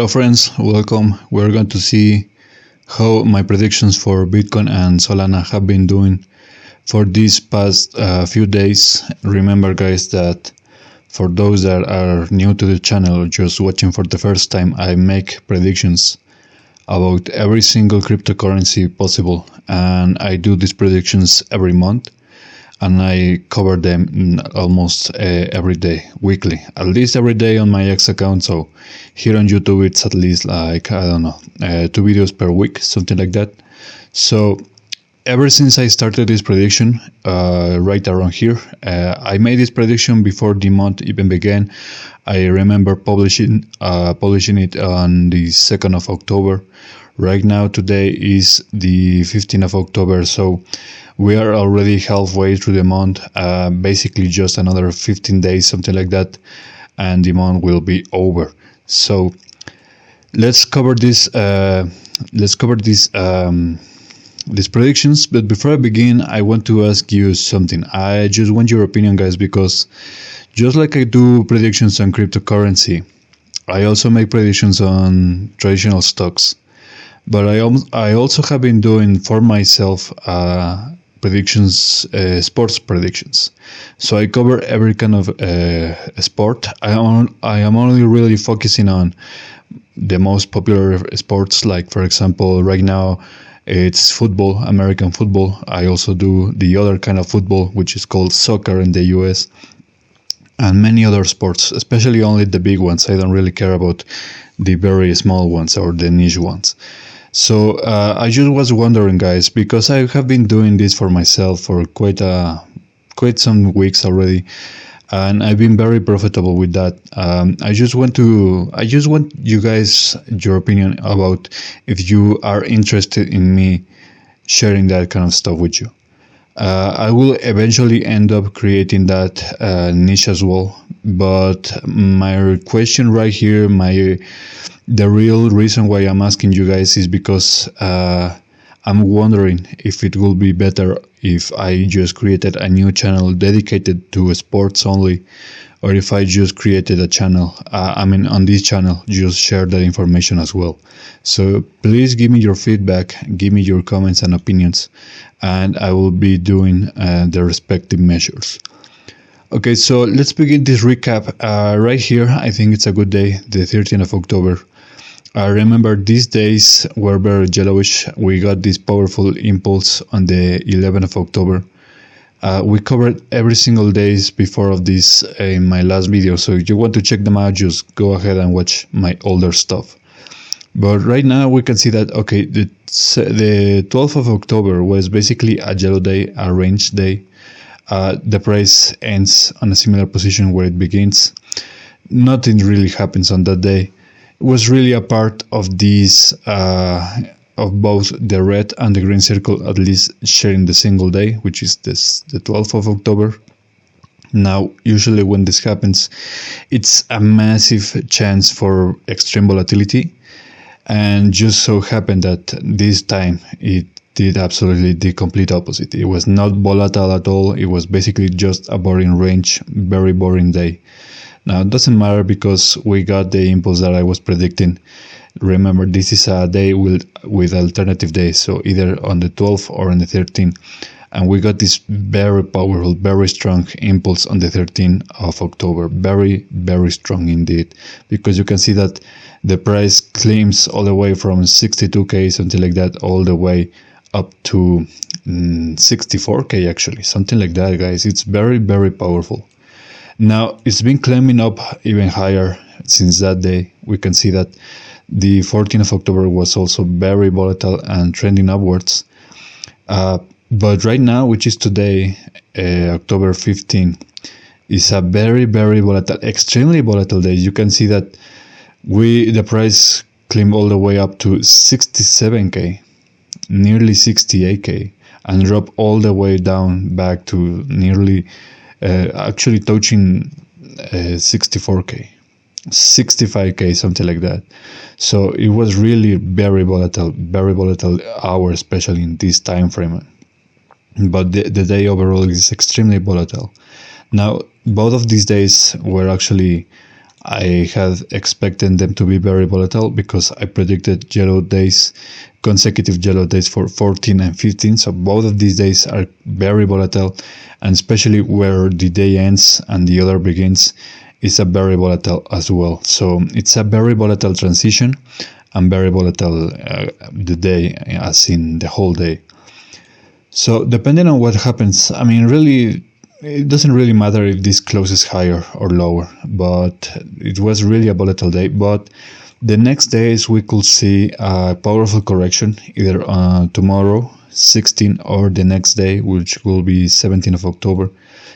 Hello friends, welcome. We're going to see how my predictions for Bitcoin and Solana have been doing for these past few days. Remember guys that for those that are new to the channel or just watching for the first time, I make predictions about every single cryptocurrency possible, and I do these predictions every month. And I cover them almost every day, weekly, at least every day on my X account. So here on YouTube, it's at least like, I don't know, 2 videos per week, something like that. So ever since I started this prediction, right around here, I made this prediction before the month even began. I remember publishing it on the 2nd of October. Right now, today is the 15th of October, so we are already halfway through the month, basically just another 15 days, something like that, and the month will be over. So let's cover these predictions. But before I begin, I want to ask you something. I just want your opinion, guys, because just like I do predictions on cryptocurrency, I also make predictions on traditional stocks. But I also have been doing for myself predictions, sports predictions. So I cover every kind of sport. I am only really focusing on the most popular sports, like for example, right now it's football, American football. I also do the other kind of football, which is called soccer in the US, and many other sports, especially only the big ones. I don't really care about the very small ones or the niche ones. So I just was wondering, guys, because I have been doing this for myself for quite some weeks already, and I've been very profitable with that. I just want you guys your opinion about if you are interested in me sharing that kind of stuff with you. I will eventually end up creating that niche as well, but my question right here, the real reason why I'm asking you guys is because I'm wondering if it will be better if I just created a new channel dedicated to sports only, or if I just created a channel, on this channel, just share that information as well. So please give me your feedback, give me your comments and opinions, and I will be doing the respective measures. Okay, so let's begin this recap. Right here, I think it's a good day, the 13th of October. I remember these days were very yellowish. We got this powerful impulse on the 11th of October. We covered every single days before of this in my last video, so if you want to check them out, just go ahead and watch my older stuff. But right now we can see that, okay, the 12th of October was basically a yellow day, a range day. The price ends on a similar position where it begins. Nothing really happens on that day. It was really a part of these of both the red and the green circle, at least sharing the single day, which is the 12th of October. Now, usually when this happens, it's a massive chance for extreme volatility, and just so happened that this time it did absolutely the complete opposite. It was not volatile at all. It was basically just a boring range, very boring day. Now, it doesn't matter because we got the impulse that I was predicting. Remember, this is a day with alternative days, so either on the 12th or on the 13th. And we got this very powerful, very strong impulse on the 13th of October. Very, very strong indeed. Because you can see that the price climbs all the way from 62K, something like that, all the way up to 64K actually. Something like that, guys. It's very, very powerful. Now, it's been climbing up even higher since that day. We can see that the 14th of October was also very volatile and trending upwards. But right now, which is today, October 15, is a very, very volatile, extremely volatile day. You can see that the price climbed all the way up to 67K, nearly 68K, and dropped all the way down back to nearly actually touching 64K, 65K, something like that. So it was really very volatile hour, especially in this time frame. But the day overall is extremely volatile. Now, both of these days were actually I had expected them to be very volatile because I predicted yellow days, consecutive yellow days for 14 and 15. So both of these days are very volatile, and especially where the day ends and the other begins is a very volatile as well. So it's a very volatile transition and very volatile the day, as in the whole day. So depending on what happens, I mean, really, it doesn't really matter if this closes higher or lower, but it was really a volatile day. But the next days we could see a powerful correction, either tomorrow, 16, or the next day, which will be 17th of October.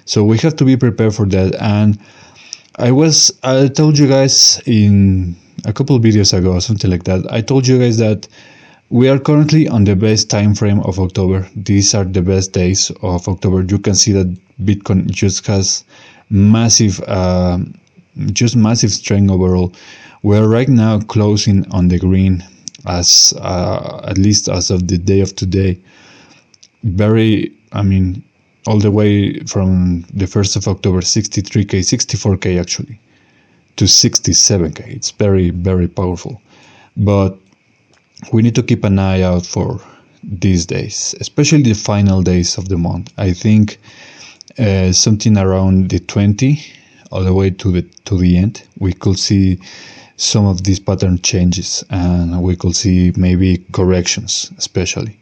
So we have to be prepared for that. And I told you guys in a couple of videos ago, or something like that, I told you guys that we are currently on the best time frame of October. These are the best days of October. You can see that Bitcoin just has massive strength overall. We're right now closing on the green, as at least as of the day of today. All the way from the 1st of October, 63k, 64k actually, to 67k. It's very, very powerful. But we need to keep an eye out for these days, especially the final days of the month. I think something around the 20 all the way to the end, we could see some of these pattern changes, and we could see maybe corrections, especially.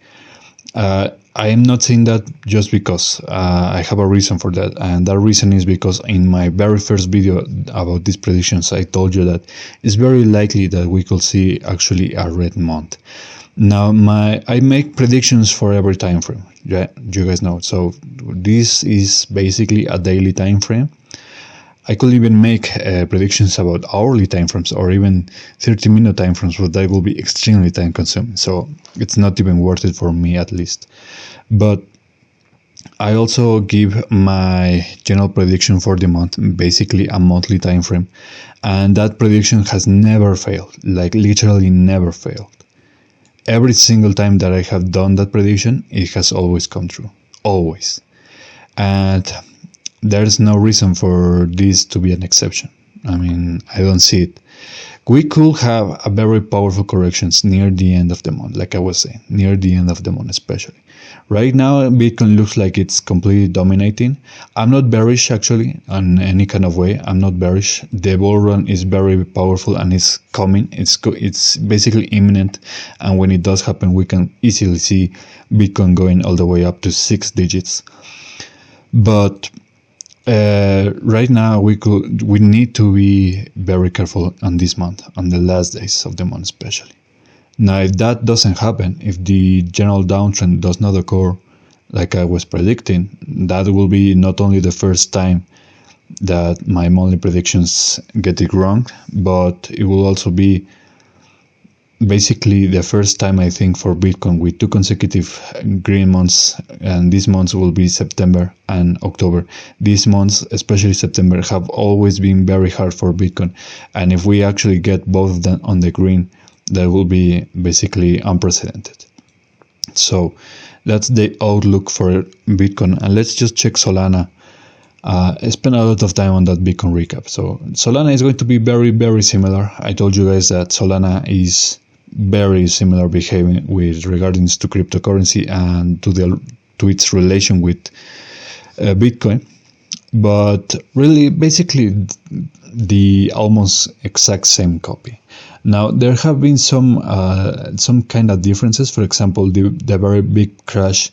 I am not saying that just because I have a reason for that, and that reason is because in my very first video about these predictions, I told you that it's very likely that we could see actually a red month. Now, I make predictions for every time frame. Yeah, you guys know. So this is basically a daily time frame. I could even make predictions about hourly time frames or even 30-minute time frames, but that will be extremely time consuming. So it's not even worth it for me, at least. But I also give my general prediction for the month, basically a monthly time frame. And that prediction has never failed, like literally never failed. Every single time that I have done that prediction, it has always come true. Always. And there's no reason for this to be an exception. I mean, I don't see it. We could have a very powerful corrections near the end of the month, like I was saying, near the end of the month especially. Right now, Bitcoin looks like it's completely dominating. I'm not bearish, actually, in any kind of way. I'm not bearish. The bull run is very powerful and it's coming. It's basically imminent. And when it does happen, we can easily see Bitcoin going all the way up to 6 digits. But right now we need to be very careful on this month, on the last days of the month especially. Now, if that doesn't happen, if the general downtrend does not occur like I was predicting, that will be not only the first time that my monthly predictions get it wrong, but it will also be basically the first time, I think, for Bitcoin with 2 consecutive green months, and these months will be September and October. These months, especially September, have always been very hard for Bitcoin, and if we actually get both of them on the green, that will be basically unprecedented. So that's the outlook for Bitcoin, and let's just check Solana. I spent a lot of time on that Bitcoin recap. So Solana is going to be very, very similar. I told you guys that Solana is very similar behaving with regarding to cryptocurrency and to its relation with Bitcoin, but really basically the almost exact same copy. Now, there have been some kind of differences. For example, the very big crash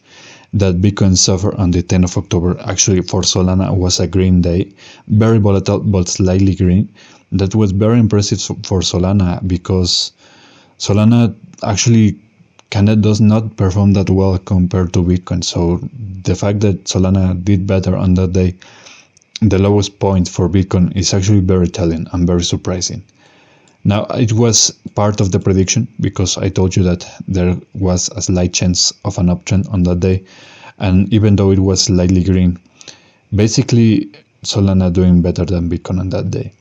that Bitcoin suffered on the 10th of October, actually for Solana, was a green day, very volatile but slightly green. That was very impressive for Solana because Solana actually kind of does not perform that well compared to Bitcoin. So the fact that Solana did better on that day, the lowest point for Bitcoin, is actually very telling and very surprising. Now, it was part of the prediction because I told you that there was a slight chance of an uptrend on that day. And even though it was slightly green, basically Solana doing better than Bitcoin on that day.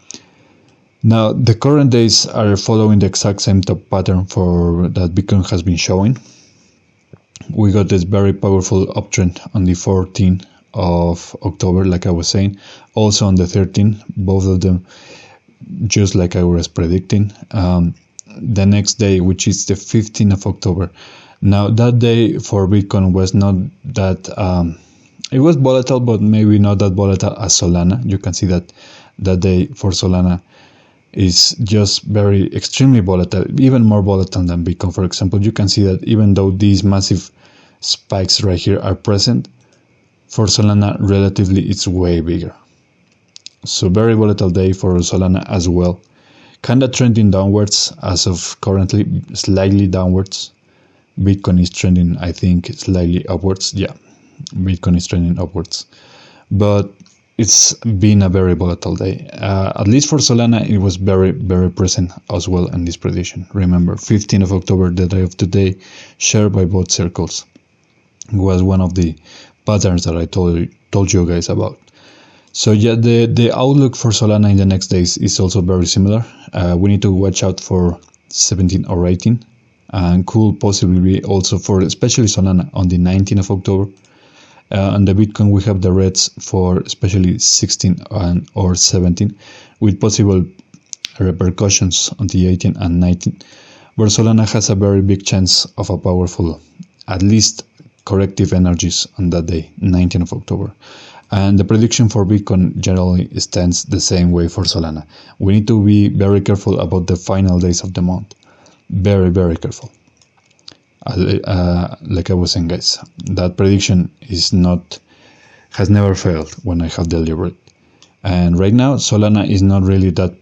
Now, the current days are following the exact same top pattern for that Bitcoin has been showing. We got this very powerful uptrend on the 14th of October, like I was saying. Also on the 13th, both of them just like I was predicting. The next day, which is the 15th of October. Now that day for Bitcoin was not that, it was volatile, but maybe not that volatile as Solana. You can see that that day for Solana is just very extremely volatile, even more volatile than Bitcoin. For example, you can see that even though these massive spikes right here are present, for Solana relatively it's way bigger. So very volatile day for Solana as well. Kinda trending downwards as of currently, slightly downwards. Bitcoin is trending, I think, slightly upwards. Yeah, Bitcoin is trending upwards. But it's been a very volatile day. At least for Solana, it was very, very present as well in this prediction. Remember, 15th of October, the day of today, shared by both circles, was one of the patterns that I told you guys about. So yeah, the outlook for Solana in the next days is also very similar. We need to watch out for 17 or 18, and could possibly be also for especially Solana on the 19th of October. On the Bitcoin, we have the reds for especially 16 or 17, with possible repercussions on the 18 and 19, where Solana has a very big chance of a powerful, at least corrective energies on that day, 19th of October. And the prediction for Bitcoin generally stands the same way for Solana. We need to be very careful about the final days of the month. Very, very careful. Like I was saying, guys, that prediction has never failed when I have delivered. And right now, Solana is not really that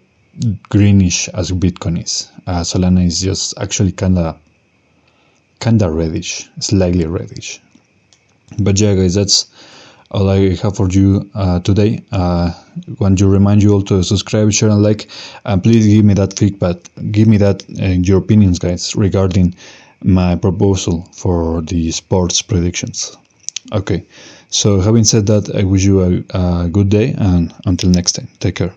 greenish as Bitcoin is. Solana is just actually kinda reddish, slightly reddish. But yeah, guys, that's all I have for you today. Want to remind you all to subscribe, share, and like, and please give me that feedback. Give me that your opinions, guys, regarding my proposal for the sports predictions. Okay, so having said that, I wish you a good day, and until next time, take care.